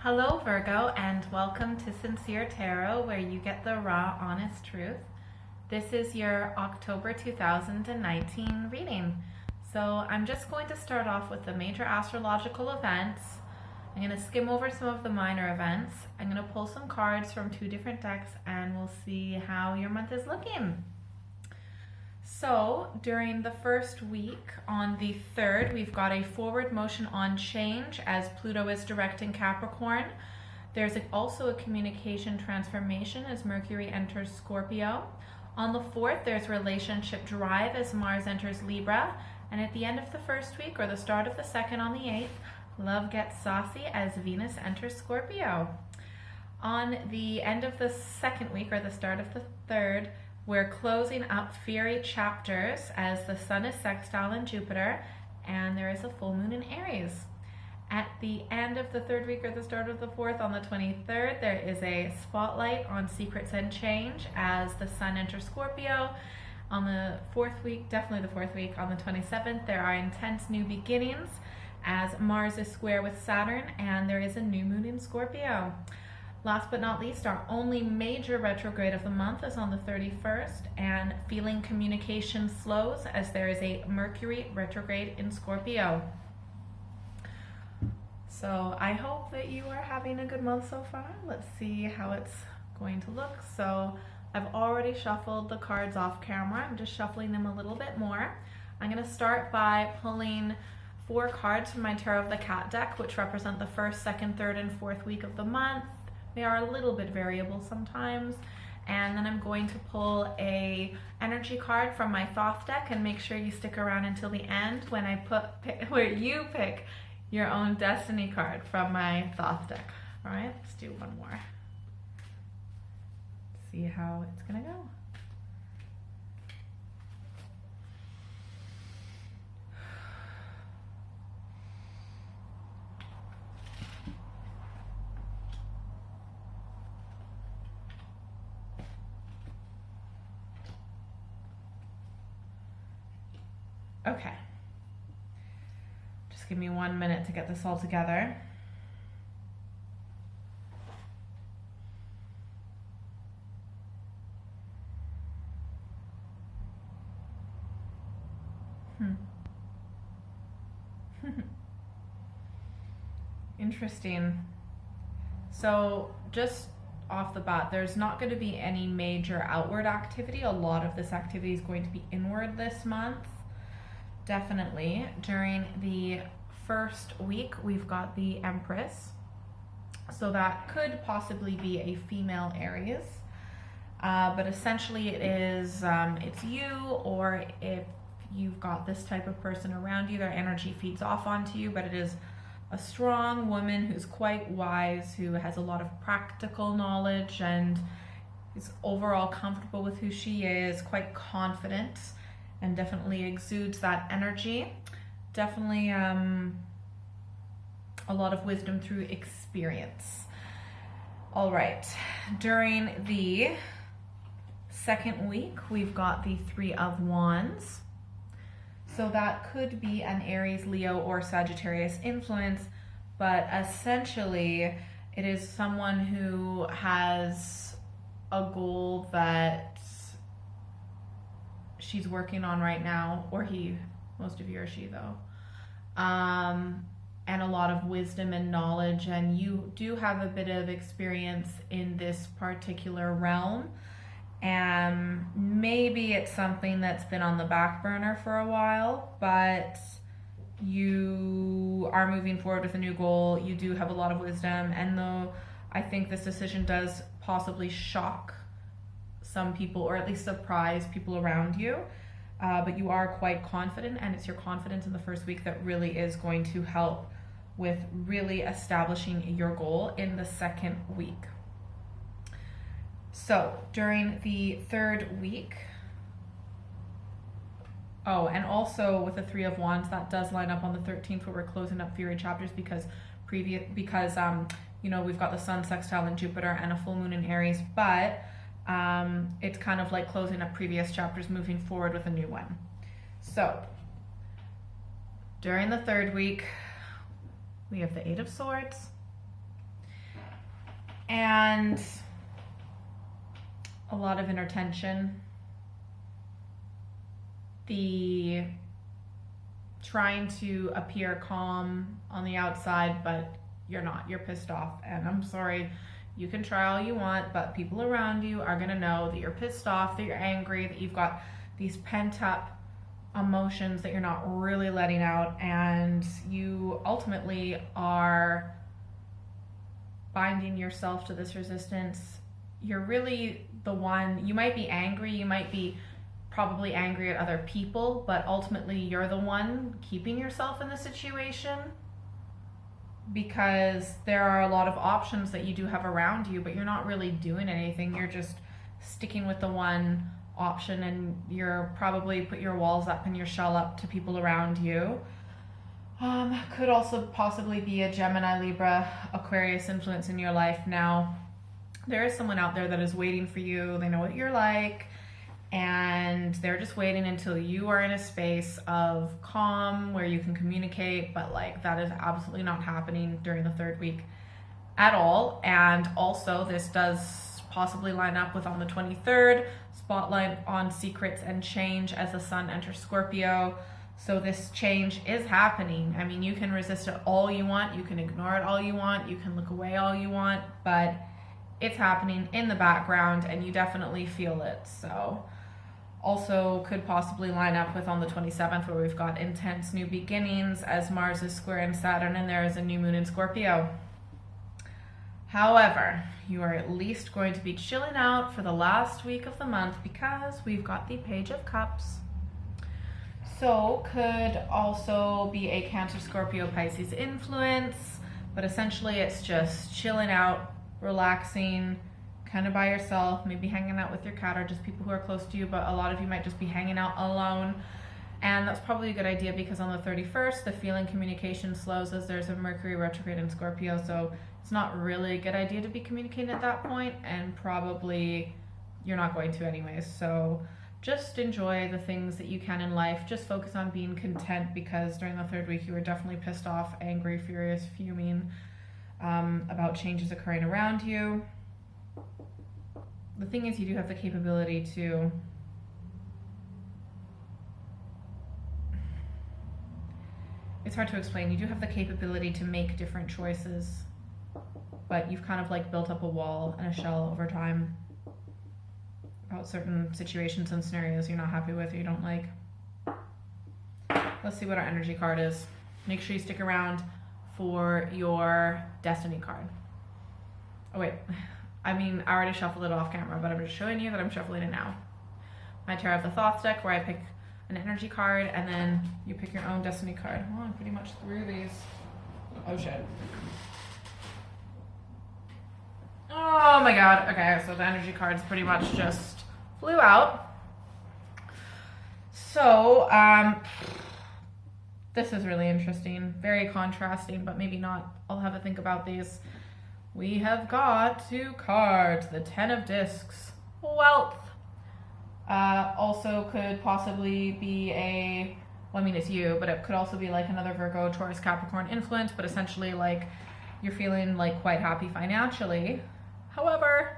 Hello, Virgo, and welcome to Sincere Tarot, where you get the raw, honest truth. This is your October 2019 reading. So I'm just going to start off with the major astrological events. I'm going to skim over some of the minor events. I'm going to pull some cards from two different decks, and we'll see how your month is looking. So during the first week, on the 3rd, we've got a forward motion on change as Pluto is direct in Capricorn. There's also a communication transformation as Mercury enters Scorpio. On the 4th, there's relationship drive as Mars enters Libra. And at the end of the first week, or the start of the second on the 8th, love gets saucy as Venus enters Scorpio. On the end of the second week, or the start of the 3rd, we're closing up fiery chapters as the Sun is sextile in Jupiter, and there is a full moon in Aries. At the end of the 3rd week, or the start of the 4th, on the 23rd, there is a spotlight on secrets and change as the Sun enters Scorpio. On the 4th week, definitely the 4th week, on the 27th, there are intense new beginnings as Mars is square with Saturn, and there is a new moon in Scorpio. Last but not least, our only major retrograde of the month is on the 31st, and feeling communication slows as there is a Mercury retrograde in Scorpio. So I hope that you are having a good month so far. Let's see how it's going to look. So I've already shuffled the cards off camera. I'm just shuffling them a little bit more. I'm going to start by pulling 4 cards from my Tarot of the Cat deck, which represent the 1st, 2nd, 3rd, and 4th week of the month. They are a little bit variable sometimes. And then I'm going to pull a energy card from my Thoth deck, and make sure you stick around until the end when I where you pick your own destiny card from my Thoth deck. All right, let's do one more. See how it's gonna go. Okay, just give me 1 minute to get this all together. Interesting. So just off the bat, there's not going to be any major outward activity. A lot of this activity is going to be inward this month. Definitely. During the first week, we've got the Empress. So that could possibly be a female Aries. But essentially it is, it's you, or if you've got this type of person around you, their energy feeds off onto you, but it is a strong woman who's quite wise, who has a lot of practical knowledge and is overall comfortable with who she is, quite confident, and definitely exudes that energy. Definitely a lot of wisdom through experience. All right, during the second week, we've got the 3 of Wands. So that could be an Aries, Leo, or Sagittarius influence, but essentially it is someone who has a goal that she's working on right now, or most of you are she though, and a lot of wisdom and knowledge, and you do have a bit of experience in this particular realm. And maybe it's something that's been on the back burner for a while, but you are moving forward with a new goal. You do have a lot of wisdom, and though I think this decision does possibly shock some people, or at least surprise people around you, but you are quite confident, and it's your confidence in the first week that really is going to help with really establishing your goal in the second week. So during the 3rd week, and also with the 3 of Wands, that does line up on the 13th, where we're closing up fiery chapters because we've got the Sun sextile in Jupiter and a full moon in Aries, but it's kind of like closing up previous chapters, moving forward with a new one. So during the 3rd week, we have the 8 of Swords, And a lot of inner tension. The trying to appear calm on the outside, but you're not. You're pissed off. And I'm sorry, you can try all you want, but people around you are going to know that you're pissed off, that you're angry, that you've got these pent up emotions that you're not really letting out, and you ultimately are binding yourself to this resistance. You're really the one. You might be angry, you might be probably angry at other people, but ultimately you're the one keeping yourself in the situation, because there are a lot of options that you do have around you, but you're not really doing anything. You're just sticking with the one option, and you're probably put your walls up and your shell up to people around you. Could also possibly be a Gemini, Libra, Aquarius influence in your life. Now, there is someone out there that is waiting for you. They know what you're like, and they're just waiting until you are in a space of calm where you can communicate, but like that is absolutely not happening during the third week at all. And also this does possibly line up with on the 23rd, spotlight on secrets and change as the sun enters Scorpio. So this change is happening. I mean, you can resist it all you want, you can ignore it all you want, you can look away all you want, but it's happening in the background and you definitely feel it. So also could possibly line up with on the 27th, where we've got intense new beginnings as Mars is squaring Saturn and there is a new moon in Scorpio. However, you are at least going to be chilling out for the last week of the month because we've got the Page of Cups. So could also be a Cancer, Scorpio, Pisces influence, but essentially it's just chilling out, relaxing, kind of by yourself, maybe hanging out with your cat or just people who are close to you, but a lot of you might just be hanging out alone. And that's probably a good idea because on the 31st, the feeling communication slows as there's a Mercury retrograde in Scorpio. So it's not really a good idea to be communicating at that point, and probably you're not going to anyways. So just enjoy the things that you can in life. Just focus on being content, because during the third week, you were definitely pissed off, angry, furious, fuming about changes occurring around you. The thing is, you do have the capability to it's hard to explain. You do have the capability to make different choices, but you've kind of like built up a wall and a shell over time about certain situations and scenarios you're not happy with or you don't like. Let's see what our energy card is. Make sure you stick around for your destiny card. Oh wait, I mean, I already shuffled it off camera, but I'm just showing you that I'm shuffling it now. My Tarot of the Thoughts deck, where I pick an energy card and then you pick your own destiny card. Oh, I'm pretty much through these. Oh shit. Oh my god. Okay, so the energy cards pretty much just flew out. So, this is really interesting. Very contrasting, but maybe not. I'll have a think about these. We have got two cards. The Ten of Discs. Wealth. Also could possibly be a, well, I mean, it's you, but it could also be like another Virgo, Taurus, Capricorn influence, but essentially like you're feeling like quite happy financially. However,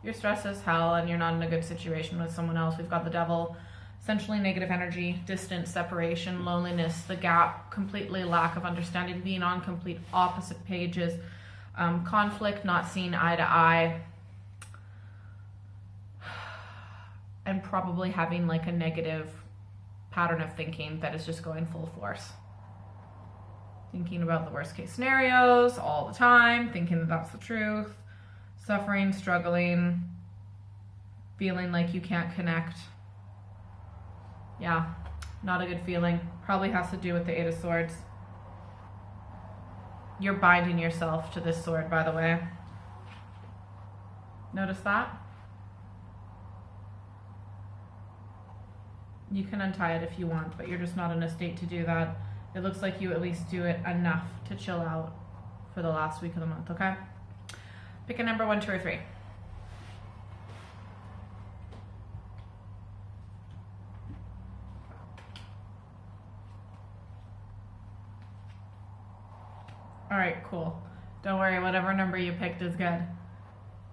you're stressed as hell and you're not in a good situation with someone else. We've got the Devil, essentially negative energy, distance, separation, loneliness, the gap, completely lack of understanding, being on complete opposite pages, conflict, not seeing eye to eye, and probably having like a negative pattern of thinking that is just going full force. Thinking about the worst case scenarios all the time, thinking that that's the truth, suffering, struggling, feeling like you can't connect. Yeah, not a good feeling. Probably has to do with the Eight of Swords. You're binding yourself to this sword, by the way. Notice that? You can untie it if you want, but you're just not in a state to do that. It looks like you at least do it enough to chill out for the last week of the month, okay? Pick a number, 1, 2, or 3. All right, cool. Don't worry, whatever number you picked is good.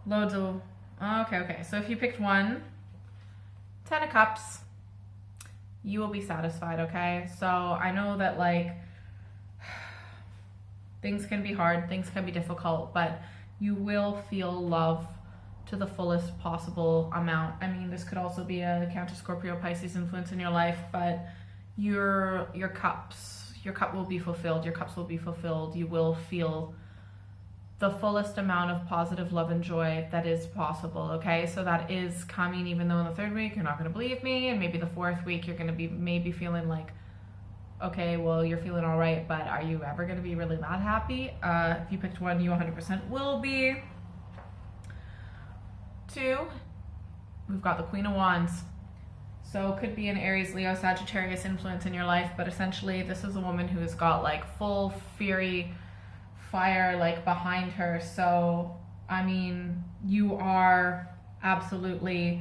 Loads of, okay. So if you picked one, 10 of Cups, you will be satisfied, okay? So I know that like things can be hard, things can be difficult, but you will feel love to the fullest possible amount. I mean, this could also be a Cancer, Scorpio, Pisces influence in your life, but your cup will be fulfilled. Your cups will be fulfilled. You will feel the fullest amount of positive love and joy that is possible, okay? So that is coming, even though in the 3rd week you're not going to believe me, and maybe the 4th week you're going to be maybe feeling like, okay, well, you're feeling all right, but are you ever going to be really that happy? If you picked 1, you 100% will be. 2, we've got the Queen of Wands. So it could be an Aries, Leo, Sagittarius influence in your life, but essentially this is a woman who has got like full fury, fire like behind her. So, I mean, you are absolutely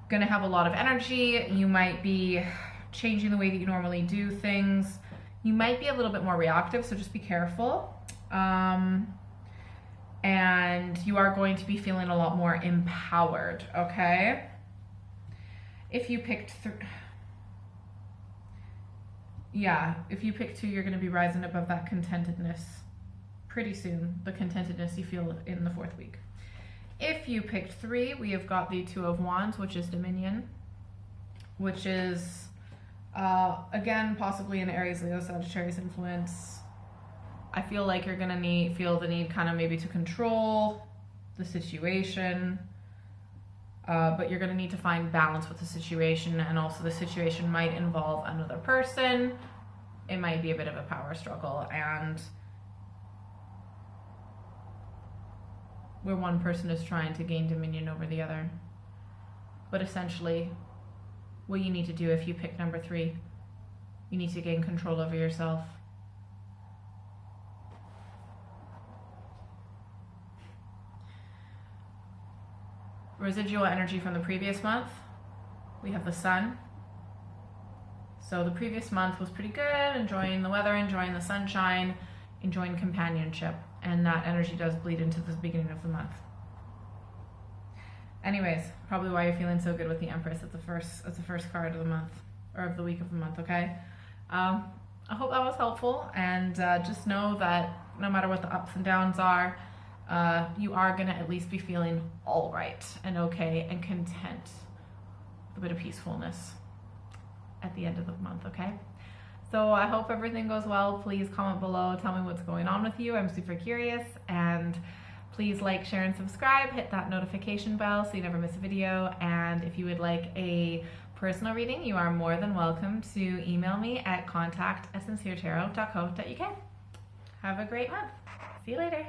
going to have a lot of energy. You might be changing the way that you normally do things. You might be a little bit more reactive, so just be careful. And you are going to be feeling a lot more empowered, okay? If you picked if you pick 2, you're going to be rising above that contentedness pretty soon, the contentedness you feel in the 4th week. If you picked 3, we have got the 2 of Wands, which is Dominion, which is again possibly an Aries, Leo, Sagittarius influence. I feel like you're gonna feel the need kind of maybe to control the situation, but you're gonna need to find balance with the situation, and also the situation might involve another person. It might be a bit of a power struggle, and where one person is trying to gain dominion over the other. But essentially, what you need to do if you pick number 3, you need to gain control over yourself. Residual energy from the previous month, we have the Sun. So the previous month was pretty good, enjoying the weather, enjoying the sunshine, enjoying companionship, and that energy does bleed into the beginning of the month. Anyways, probably why you're feeling so good with the Empress at the first card of the month, or of the week of the month, okay? I hope that was helpful, and just know that no matter what the ups and downs are, you are going to at least be feeling all right and okay and content, a bit of peacefulness at the end of the month, okay? So I hope everything goes well. Please comment below, tell me what's going on with you. I'm super curious, and please like, share, and subscribe. Hit that notification bell so you never miss a video. And if you would like a personal reading, you are more than welcome to email me at contact@sinceretarot.co.uk. Have a great month. See you later.